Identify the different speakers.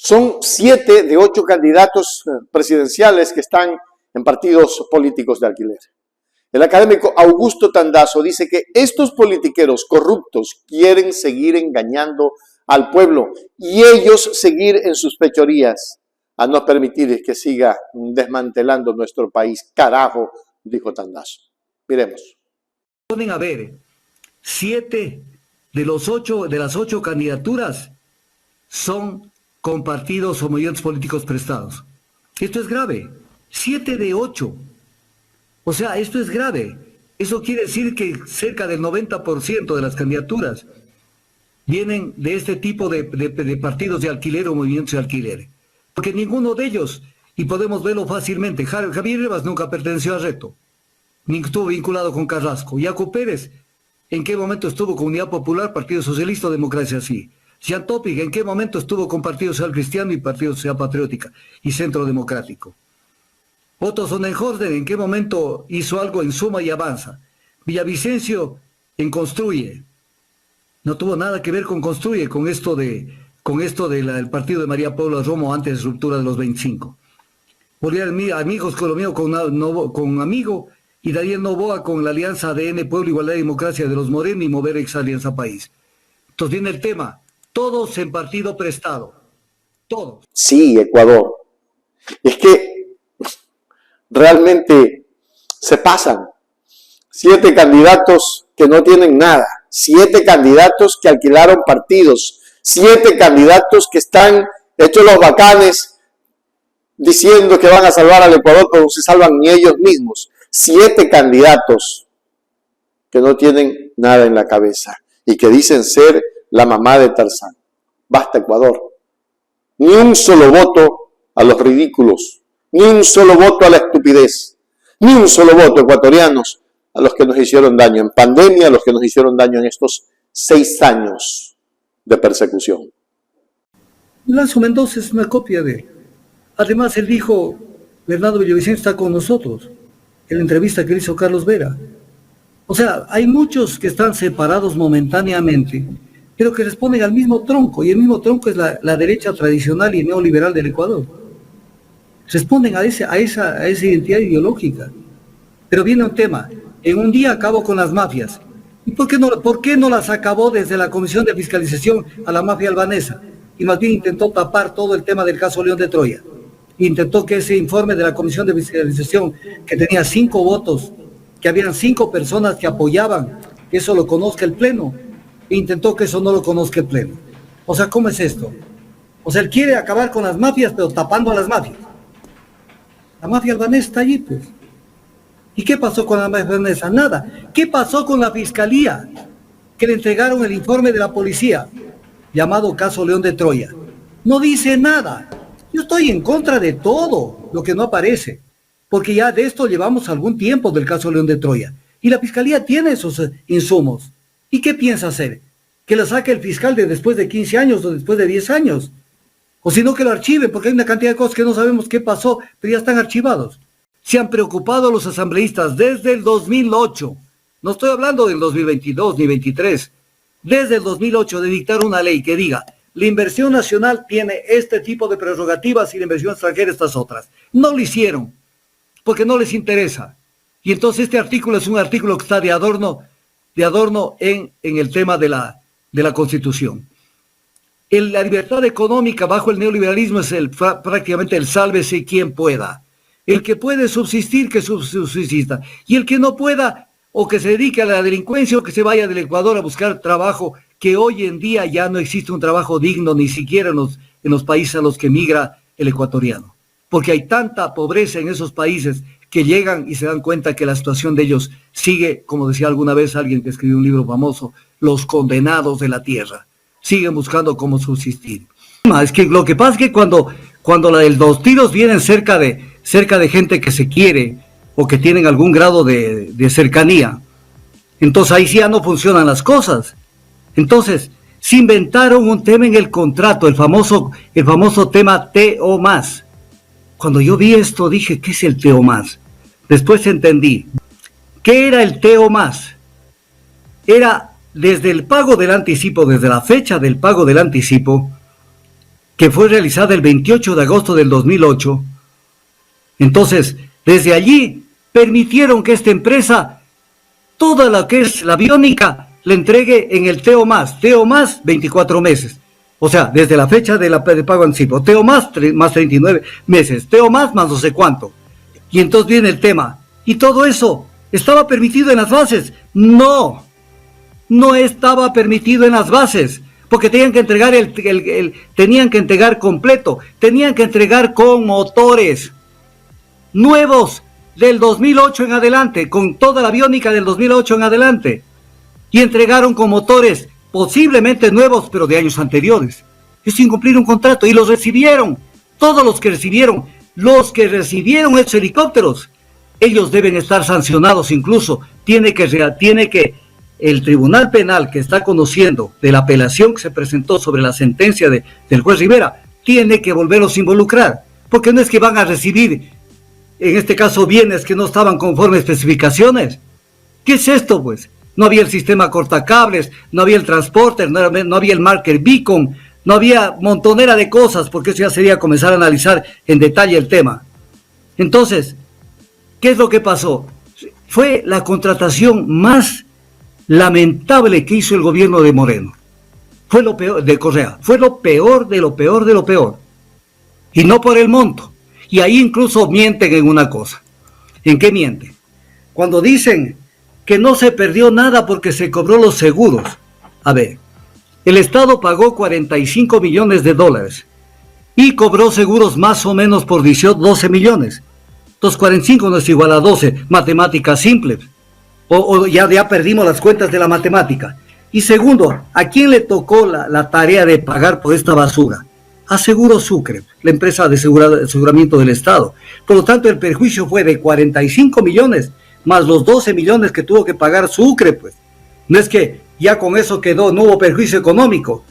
Speaker 1: Son 7 de 8 candidatos presidenciales que están en partidos políticos de alquiler. El académico Augusto Tandazo dice que estos politiqueros corruptos quieren seguir engañando al pueblo y ellos seguir en sus fechorías a no permitir que siga desmantelando nuestro país. Carajo, dijo Tandazo. Miremos.
Speaker 2: Pueden haber 7 de las 8 candidaturas son con partidos o movimientos políticos prestados. Esto es grave. 7 de 8. O sea, esto es grave. Eso quiere decir que cerca del 90% de las candidaturas vienen de este tipo de partidos de alquiler o movimientos de alquiler. Porque ninguno de ellos, y podemos verlo fácilmente, Javier Rivas nunca perteneció a Reto, ni estuvo vinculado con Carrasco. Yacu Pérez, ¿en qué momento estuvo con Unidad Popular, Partido Socialista o Democracia Sí? Jean Topic, ¿en qué momento estuvo con Partido Social Cristiano y Partido Social Patriótica y Centro Democrático? Otto Sonnenhorsten, ¿en qué momento hizo algo en Suma y Avanza? Villavicencio, en Construye. No tuvo nada que ver con Construye, con esto del partido de María Paula Romo antes de ruptura de los 25. Amigos Colombiano con Amigo y Daniel Novoa con la alianza ADN, Pueblo, Igualdad y Democracia de los Moreno y Mover ex Alianza País. Entonces viene el tema, todos en partido prestado, todos.
Speaker 1: Sí, Ecuador. Es que realmente se pasan. 7 candidatos que no tienen nada, 7 candidatos que alquilaron partidos, 7 candidatos que están hechos los bacanes diciendo que van a salvar al Ecuador, pero no se salvan ni ellos mismos. 7 candidatos que no tienen nada en la cabeza y que dicen ser la mamá de Tarzán. Basta, Ecuador. Ni un solo voto a los ridículos, ni un solo voto a la estupidez, ni un solo voto, ecuatorianos, a los que nos hicieron daño en pandemia, a los que nos hicieron daño en estos 6 años de persecución.
Speaker 2: Lanzo Mendoza es una copia de él. Además, él dijo, Bernardo Villavicencio está con nosotros, en la entrevista que le hizo Carlos Vera. O sea, hay muchos que están separados momentáneamente, pero que responden al mismo tronco, y el mismo tronco es la derecha tradicional y neoliberal del Ecuador. Responden a esa identidad ideológica. Pero viene un tema, en un día acabó con las mafias. ¿Y por qué no las acabó desde la Comisión de Fiscalización a la mafia albanesa? Y más bien intentó tapar todo el tema del caso León de Troya. Intentó que ese informe de la Comisión de Fiscalización, que tenía 5 votos, que habían 5 personas que apoyaban, que eso lo conozca el Pleno, e intentó que eso no lo conozca el Pleno. O sea, ¿cómo es esto? O sea, él quiere acabar con las mafias, pero tapando a las mafias. La mafia albanesa está allí, pues. ¿Y qué pasó con la mafia albanesa? Nada. ¿Qué pasó con la fiscalía? Que le entregaron el informe de la policía, llamado caso León de Troya. No dice nada. Yo estoy en contra de todo lo que no aparece, porque ya de esto llevamos algún tiempo del caso León de Troya. Y la fiscalía tiene esos insumos. ¿Y qué piensa hacer? ¿Que la saque el fiscal de después de 15 años o después de 10 años? O si no, que lo archiven, porque hay una cantidad de cosas que no sabemos qué pasó, pero ya están archivados. Se han preocupado los asambleístas desde el 2008. No estoy hablando del 2022 ni 23. Desde el 2008 de dictar una ley que diga, la inversión nacional tiene este tipo de prerrogativas y la inversión extranjera estas otras. No lo hicieron, porque no les interesa. Y entonces este artículo es un artículo que está de adorno en el tema de la Constitución. La libertad económica bajo el neoliberalismo es prácticamente el sálvese quien pueda. El que puede subsistir, que subsista. Y el que no pueda, o que se dedique a la delincuencia, o que se vaya del Ecuador a buscar trabajo, que hoy en día ya no existe un trabajo digno, ni siquiera en los países a los que migra el ecuatoriano. Porque hay tanta pobreza en esos países que llegan y se dan cuenta que la situación de ellos sigue, como decía alguna vez alguien que escribió un libro famoso, los condenados de la tierra. Siguen buscando cómo subsistir. Es que lo que pasa es que cuando los tiros vienen cerca de gente que se quiere o que tienen algún grado de cercanía, entonces ahí sí ya no funcionan las cosas. Entonces, se inventaron un tema en el contrato, el famoso tema TO+. Cuando yo vi esto dije, ¿qué es el TO+? Después entendí. ¿Qué era el TO+? Era desde el pago del anticipo, desde la fecha del pago del anticipo, que fue realizada el 28 de agosto del 2008. Entonces, desde allí permitieron que esta empresa, toda la que es la aviónica, le entregue en el TEO más 24 meses. O sea, desde la fecha de pago anticipo, TEO más 39 meses, TEO más no sé cuánto. Y entonces viene el tema, ¿y todo eso estaba permitido en las bases? No estaba permitido en las bases, porque tenían que entregar tenían que entregar completo, tenían que entregar con motores nuevos del 2008 en adelante, con toda la aviónica del 2008 en adelante, y entregaron con motores posiblemente nuevos, pero de años anteriores. Es incumplir un contrato, y los recibieron, todos los que recibieron esos helicópteros, ellos deben estar sancionados incluso. Tiene que el Tribunal Penal, que está conociendo de la apelación que se presentó sobre la sentencia del juez Rivera, tiene que volverlos a involucrar, porque no es que van a recibir, en este caso, bienes que no estaban conforme a especificaciones. ¿Qué es esto, pues? No había el sistema cortacables, no había el transporter, no había el marker beacon, no había montonera de cosas, porque eso ya sería comenzar a analizar en detalle el tema. Entonces, ¿qué es lo que pasó? Fue la contratación más lamentable que hizo el gobierno de Moreno. Fue lo peor de Correa, fue lo peor de lo peor de lo peor. Y no por el monto. Y ahí incluso mienten en una cosa. ¿En qué mienten? Cuando dicen que no se perdió nada porque se cobró los seguros. A ver, el Estado pagó 45 millones de dólares y cobró seguros más o menos por 12 millones. Entonces 45 no es igual a 12, matemática simple. O ya perdimos las cuentas de la matemática. Y segundo, ¿a quién le tocó la tarea de pagar por esta basura? A Seguro Sucre, la empresa de aseguramiento del Estado. Por lo tanto, el perjuicio fue de 45 millones, más los 12 millones que tuvo que pagar Sucre, pues. No es que ya con eso quedó, no hubo perjuicio económico.